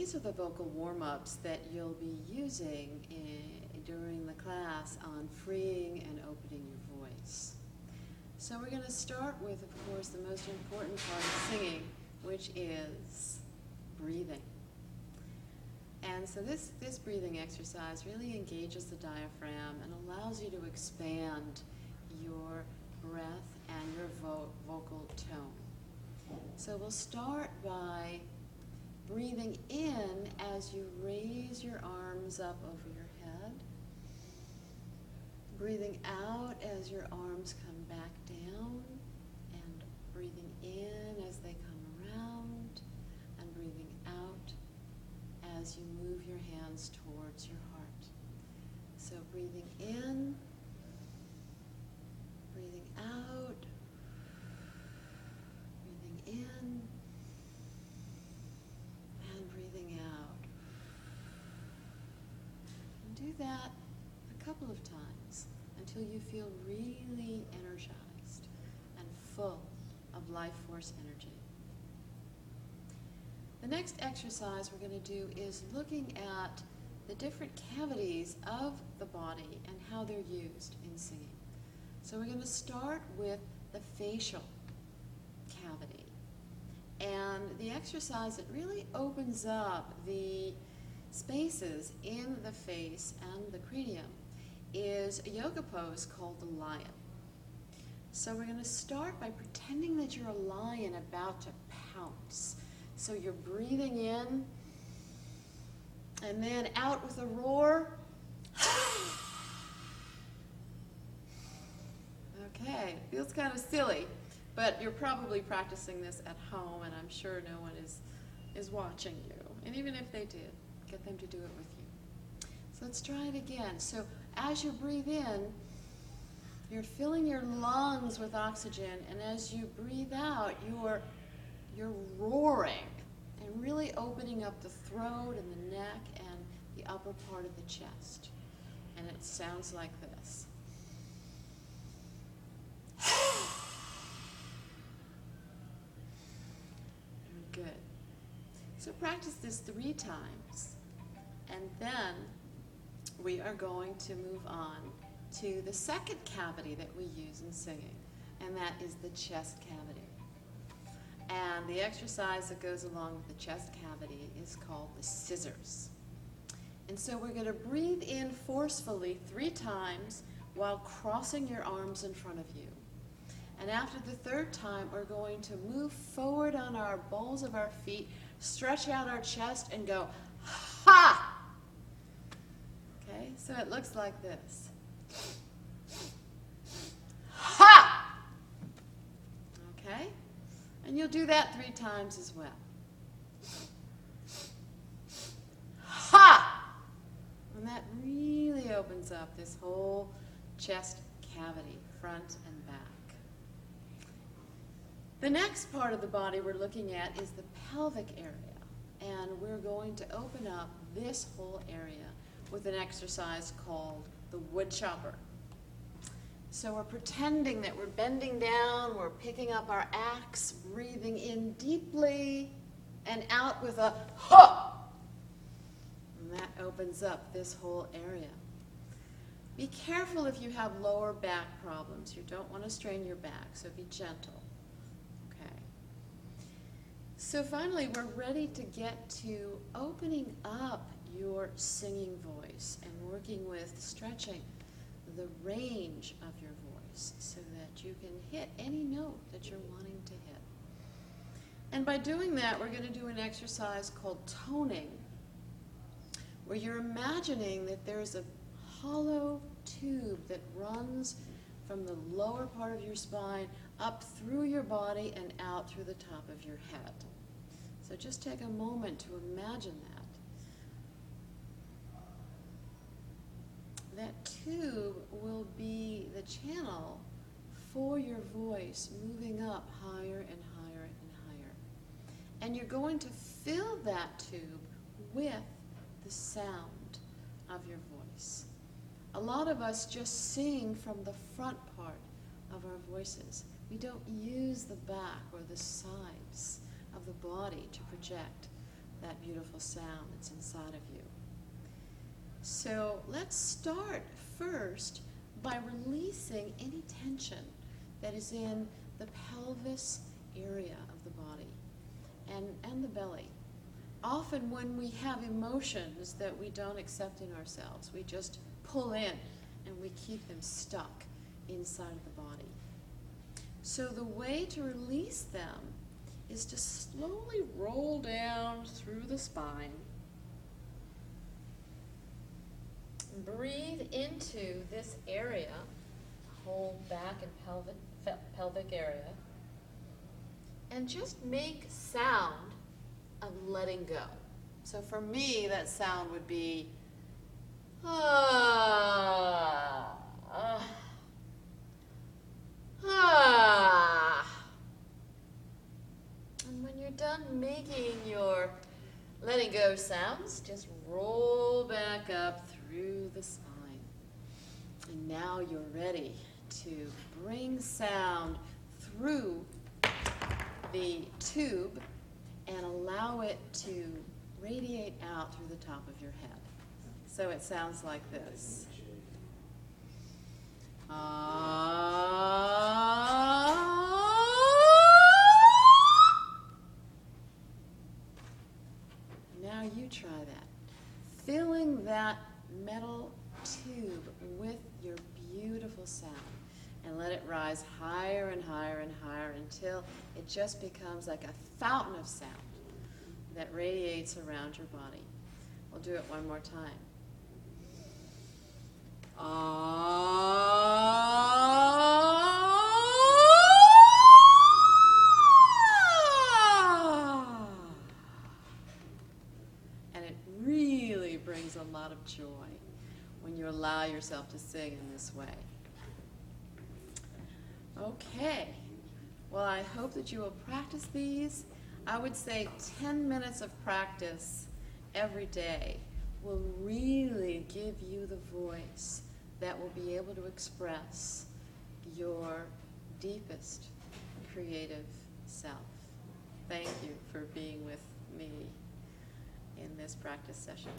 these are the vocal warm-ups that you'll be using during the class on freeing and opening your voice. So we're going to start with, of course, the most important part of singing, which is breathing. And so this breathing exercise really engages the diaphragm and allows you to expand your breath and your vocal tone. So we'll start by breathing in as you raise your arms up over your head. Breathing out as your arms come back down, and breathing in as they come around, and breathing out as you move your hands towards your heart. So breathing in, breathing out, breathing in, and breathing out. And do that a couple of times until you feel really energized and full of life force energy. The next exercise we're going to do is looking at the different cavities of the body and how they're used in singing. So we're going to start with the facial cavity. And the exercise that really opens up the spaces in the face and the cranium is a yoga pose called the lion. So we're going to start by pretending that you're a lion about to pounce. So you're breathing in, and then out with a roar. Okay, feels kind of silly, but you're probably practicing this at home, and I'm sure no one is watching you. And even if they did, get them to do it with you. So let's try it again. So as you breathe in, you're filling your lungs with oxygen, and as you breathe out, you're roaring and really opening up the throat and the neck and the upper part of the chest. And it sounds like this. Good. So practice this 3 times, and then we are going to move on to the second cavity that we use in singing, and that is the chest cavity. And the exercise that goes along with the chest cavity is called the scissors. And so we're going to breathe in forcefully 3 times while crossing your arms in front of you. And after the 3rd time, we're going to move forward on our balls of our feet, stretch out our chest, and go, ha! Okay, so it looks like this. Ha! Okay? And you'll do that 3 times as well. Ha! And that really opens up this whole chest cavity, front and back. The next part of the body we're looking at is the pelvic area. And we're going to open up this whole area with an exercise called the wood chopper. So we're pretending that we're bending down, we're picking up our axe, breathing in deeply, and out with a ha! And that opens up this whole area. Be careful if you have lower back problems. You don't want to strain your back, so be gentle. Okay. So finally, we're ready to get to opening up your singing voice and working with stretching the range of your voice so that you can hit any note that you're wanting to hit. And by doing that, we're going to do an exercise called toning, where you're imagining that there's a hollow tube that runs from the lower part of your spine up through your body and out through the top of your head. So just take a moment to imagine that. That tube will be the channel for your voice moving up higher and higher and higher. And you're going to fill that tube with the sound of your voice. A lot of us just sing from the front part of our voices. We don't use the back or the sides of the body to project that beautiful sound that's inside of you. So let's start first by releasing any tension that is in the pelvis area of the body and the belly. Often when we have emotions that we don't accept in ourselves, we just pull in and we keep them stuck inside of the body. So the way to release them is to slowly roll down through the spine. Breathe into this area, whole back and pelvic area, and just make sound of letting go. So for me, that sound would be ah, ah, ah. And when you're done making your letting go sounds, just roll back up through the spine. And now you're ready to bring sound through the tube and allow it to radiate out through the top of your head. So it sounds like this. Now you try that. Filling that metal tube with your beautiful sound. And let it rise higher and higher and higher until it just becomes like a fountain of sound that radiates around your body. We'll do it one more time. And it really brings a lot of joy when you allow yourself to sing in this way. Okay, well, I hope that you will practice these. I would say 10 minutes of practice every day will really give you the voice that will be able to express your deepest creative self. Thank you for being with me in this practice session.